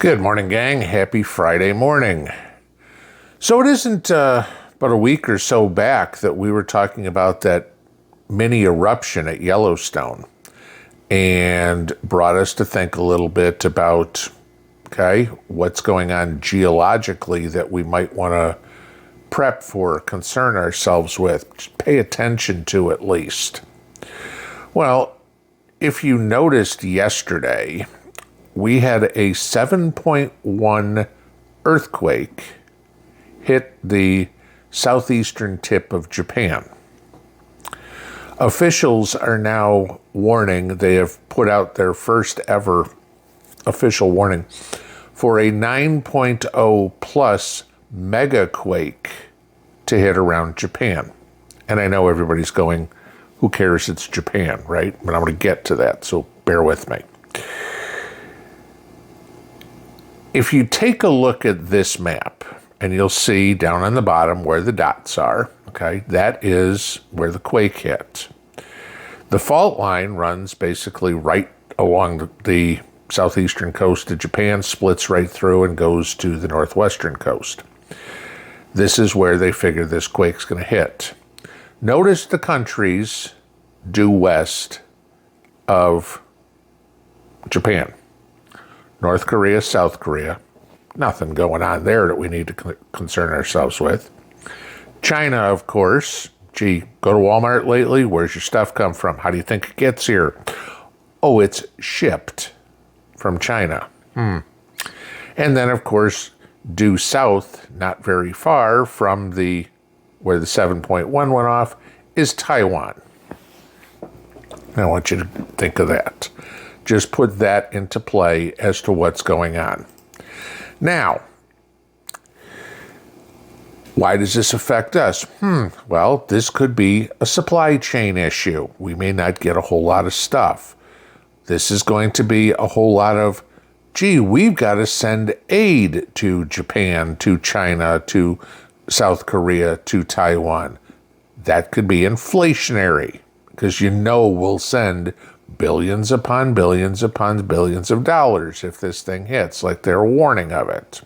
Good morning, gang. Happy Friday morning. So it isn't but a week or so back that we were talking about that mini eruption at Yellowstone and brought us to think a little bit about, what's going on geologically that we might want to prep for, concern ourselves with, just pay attention to at least. Well, if you noticed yesterday, we had a 7.1 earthquake hit the southeastern tip of Japan. Officials are now warning, they have put out their first ever official warning for a 9.0 plus mega-quake to hit around Japan. And I know everybody's going, who cares, it's Japan, right? But I'm going to get to that, so bear with me. If you take a look at this map, and you'll see down on the bottom where the dots are, that is where the quake hit. The fault line runs basically right along the southeastern coast of Japan, splits right through and goes to the northwestern coast. This is where they figure this quake's going to hit. Notice the countries due west of Japan. North Korea, South Korea, nothing going on there that we need to concern ourselves with. China, of course. Gee, go to Walmart lately? Where's your stuff come from? How do you think it gets here? Oh, it's shipped from China. And then, of course, due south, not very far from where the 7.1 went off, is Taiwan. I want you to think of that. Just put that into play as to what's going on. Now, why does this affect us? Well, this could be a supply chain issue. We may not get a whole lot of stuff. This is going to be a whole lot of, we've got to send aid to Japan, to China, to South Korea, to Taiwan. That could be inflationary, because we'll send billions upon billions upon billions of dollars if this thing hits, like they're warning of it.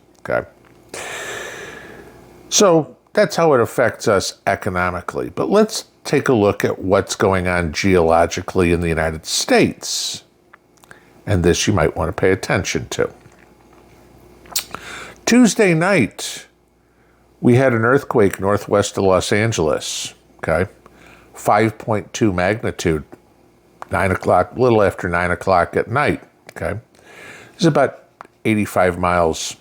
So that's how it affects us economically. But let's take a look at what's going on geologically in the United States. And this you might want to pay attention to. Tuesday night, we had an earthquake northwest of Los Angeles. 5.2 magnitude. 9 o'clock, a little after 9 o'clock at night, It's about 85 miles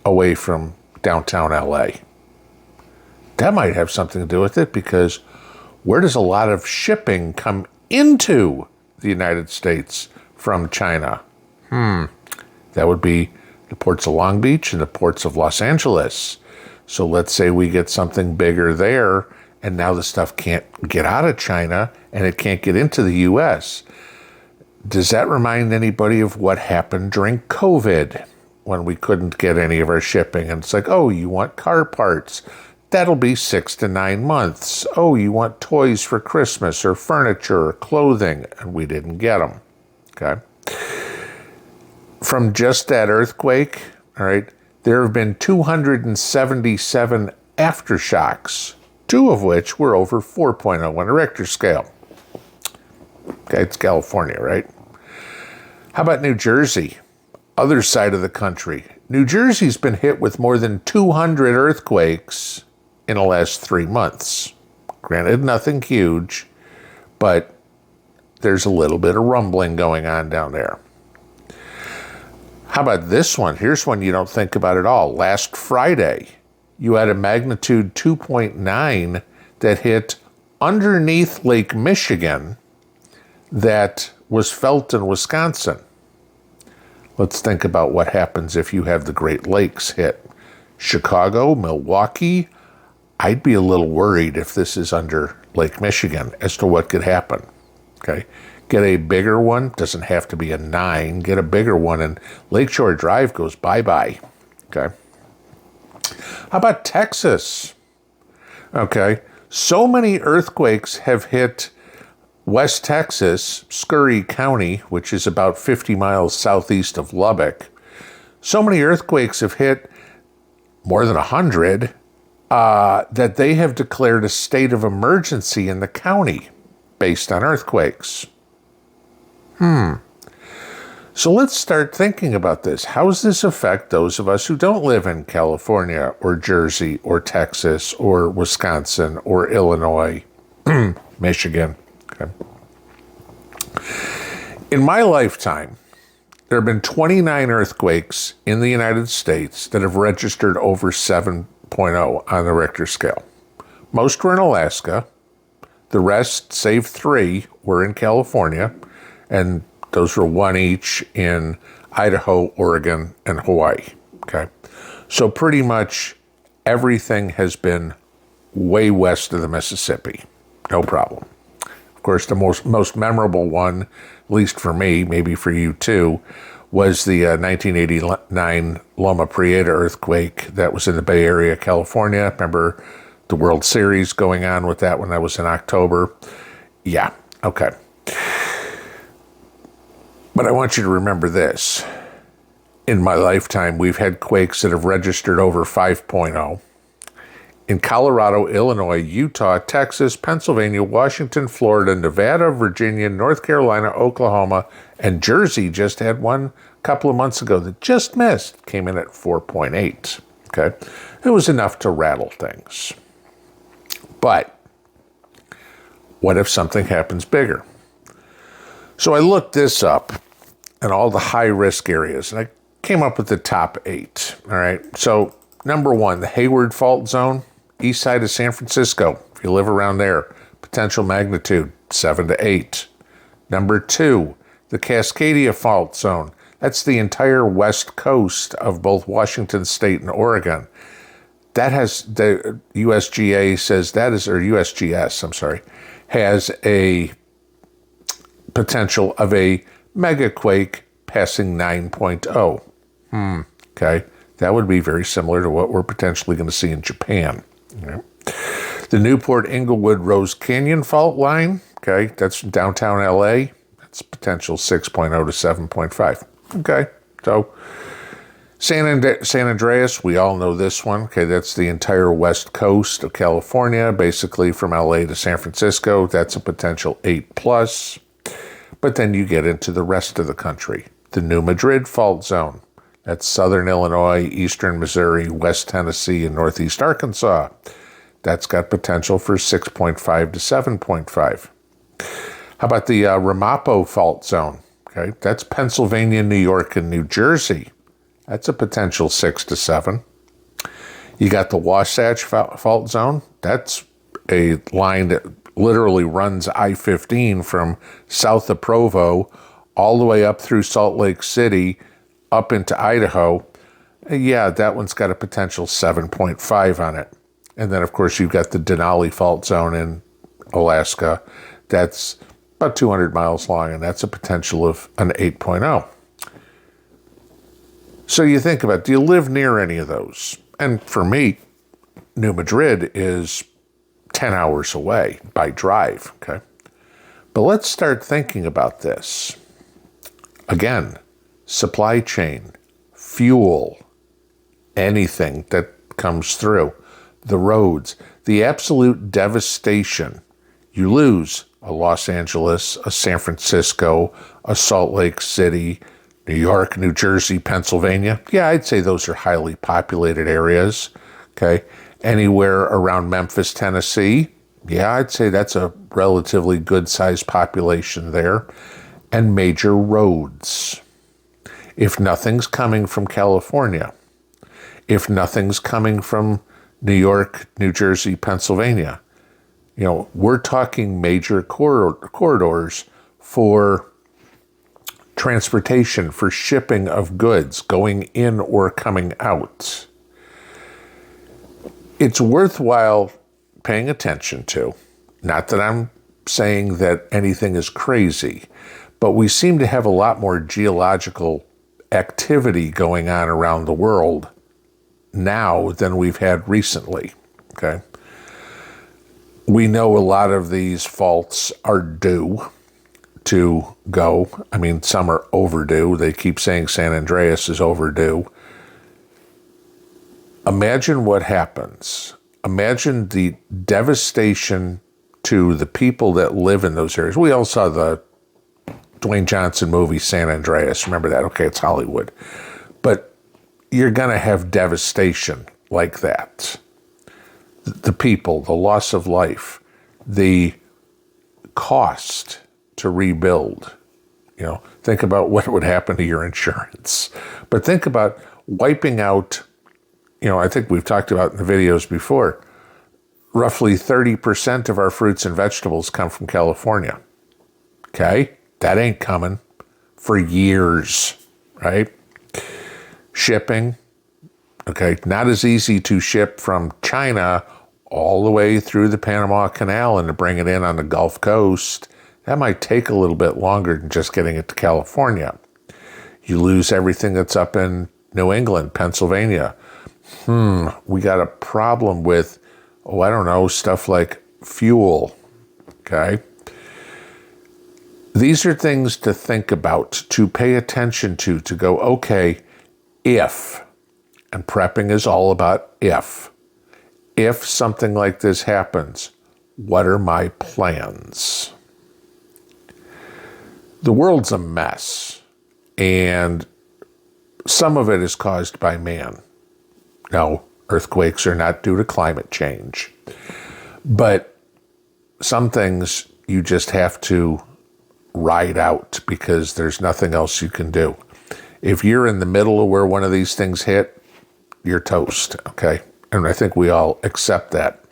away from downtown LA. That might have something to do with it, because where does a lot of shipping come into the United States from China? That would be the ports of Long Beach and the ports of Los Angeles. So let's say we get something bigger there, and now the stuff can't get out of China and it can't get into the U.S. Does that remind anybody of what happened during COVID when we couldn't get any of our shipping? And it's like, oh, you want car parts? That'll be 6 to 9 months. Oh, you want toys for Christmas or furniture or clothing? And we didn't get them. From just that earthquake, there have been 277 aftershocks, 2 of which were over 4.0 on a Richter scale. It's California, right? How about New Jersey? Other side of the country. New Jersey's been hit with more than 200 earthquakes in the last 3 months. Granted, nothing huge, but there's a little bit of rumbling going on down there. How about this one? Here's one you don't think about at all. Last Friday, you had a magnitude 2.9 that hit underneath Lake Michigan that was felt in Wisconsin. Let's think about what happens if you have the Great Lakes hit. Chicago, Milwaukee, I'd be a little worried if this is under Lake Michigan as to what could happen. Get a bigger one, doesn't have to be a 9, get a bigger one, and Lakeshore Drive goes bye-bye. How about Texas? So many earthquakes have hit West Texas, Scurry County, which is about 50 miles southeast of Lubbock, So many earthquakes have hit, more than 100, that they have declared a state of emergency in the county based on earthquakes. So let's start thinking about this. How does this affect those of us who don't live in California or Jersey or Texas or Wisconsin or Illinois, Michigan? Okay. In my lifetime, there have been 29 earthquakes in the United States that have registered over 7.0 on the Richter scale. Most were in Alaska. The rest, save 3, were in California, and those were 1 each in Idaho, Oregon, and Hawaii. Okay, so pretty much everything has been way west of the Mississippi. No problem. Of course, the most memorable one, at least for me, maybe for you too, was the 1989 Loma Prieta earthquake that was in the Bay Area, California. Remember the World Series going on with that when that was in October? Yeah, okay. But I want you to remember this. In my lifetime, we've had quakes that have registered over 5.0. In Colorado, Illinois, Utah, Texas, Pennsylvania, Washington, Florida, Nevada, Virginia, North Carolina, Oklahoma, and Jersey just had one a couple of months ago that just missed, came in at 4.8. Okay, it was enough to rattle things. But what if something happens bigger? So I looked this up and all the high-risk areas, and I came up with the top 8. All right, so number 1, the Hayward Fault Zone, east side of San Francisco. If you live around there, potential magnitude 7 to 8. Number 2, the Cascadia Fault Zone. That's the entire west coast of both Washington State and Oregon. That has, the USGA says that is, or USGS, I'm sorry, has a potential of a mega-quake passing 9.0. Okay, that would be very similar to what we're potentially going to see in Japan. Okay. The Newport Inglewood Rose Canyon Fault Line, okay, that's downtown LA. That's potential 6.0 to 7.5. Okay, so San Andreas, we all know this one. Okay, that's the entire west coast of California, basically from LA to San Francisco. That's a potential 8 plus. But then you get into the rest of the country. The New Madrid Fault Zone. That's southern Illinois, eastern Missouri, west Tennessee, and northeast Arkansas. That's got potential for 6.5 to 7.5. How about the Ramapo Fault Zone? Okay, that's Pennsylvania, New York, and New Jersey. That's a potential 6 to 7. You got the Wasatch Fault Zone. That's a line that literally runs I-15 from south of Provo all the way up through Salt Lake City, up into Idaho. Yeah, that one's got a potential 7.5 on it. And then, of course, you've got the Denali Fault Zone in Alaska. That's about 200 miles long, and that's a potential of an 8.0. So you think about, do you live near any of those? And for me, New Madrid is 10 hours away by drive, okay? But let's start thinking about this. Again, supply chain, fuel, anything that comes through, the roads, the absolute devastation. You lose a Los Angeles, a San Francisco, a Salt Lake City, New York, New Jersey, Pennsylvania. Yeah, I'd say those are highly populated areas, okay? Anywhere around Memphis, Tennessee, yeah, I'd say that's a relatively good-sized population there. And major roads. If nothing's coming from California, if nothing's coming from New York, New Jersey, Pennsylvania, you know, we're talking major corridors for transportation, for shipping of goods going in or coming out. It's worthwhile paying attention to. Not that I'm saying that anything is crazy, but we seem to have a lot more geological activity going on around the world now than we've had recently, okay? We know a lot of these faults are due to go. I mean, some are overdue. They keep saying San Andreas is overdue. Imagine what happens. Imagine the devastation to the people that live in those areas. We all saw the Dwayne Johnson movie, San Andreas. Remember that? Okay, it's Hollywood. But you're going to have devastation like that. The people, the loss of life, the cost to rebuild. You know, think about what would happen to your insurance. But think about wiping out, you know, I think we've talked about in the videos before, roughly 30% of our fruits and vegetables come from California. Okay? That ain't coming for years, right? Shipping. Okay, not as easy to ship from China all the way through the Panama Canal and to bring it in on the Gulf Coast. That might take a little bit longer than just getting it to California. You lose everything that's up in New England, Pennsylvania. We got a problem with, I don't know, stuff like fuel, okay? These are things to think about, to pay attention to go, okay, if, and prepping is all about if something like this happens, what are my plans? The world's a mess, and some of it is caused by man. No, earthquakes are not due to climate change, but some things you just have to ride out because there's nothing else you can do. If you're in the middle of where one of these things hit, you're toast, okay? And I think we all accept that.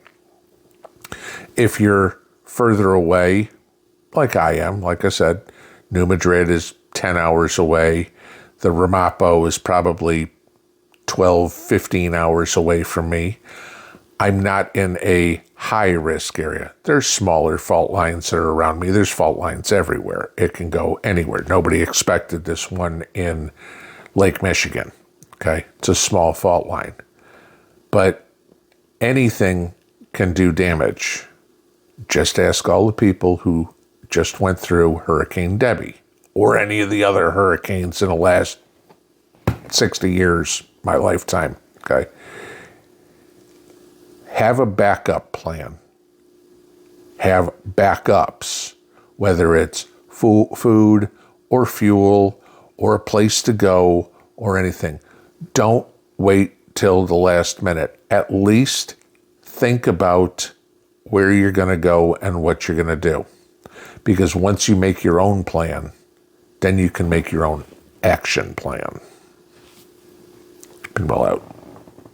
If you're further away, like I am, like I said, New Madrid is 10 hours away. The Ramapo is probably 12, 15 hours away from me. I'm not in a high-risk area. There's smaller fault lines that are around me. There's fault lines everywhere. It can go anywhere. Nobody expected this one in Lake Michigan, okay? It's a small fault line. But anything can do damage. Just ask all the people who just went through Hurricane Debbie or any of the other hurricanes in the last 60 years, my lifetime, okay? Have a backup plan. Have backups, whether it's food or fuel or a place to go or anything. Don't wait till the last minute. At least think about where you're going to go and what you're going to do. Because once you make your own plan, then you can make your own action plan. Pinball out.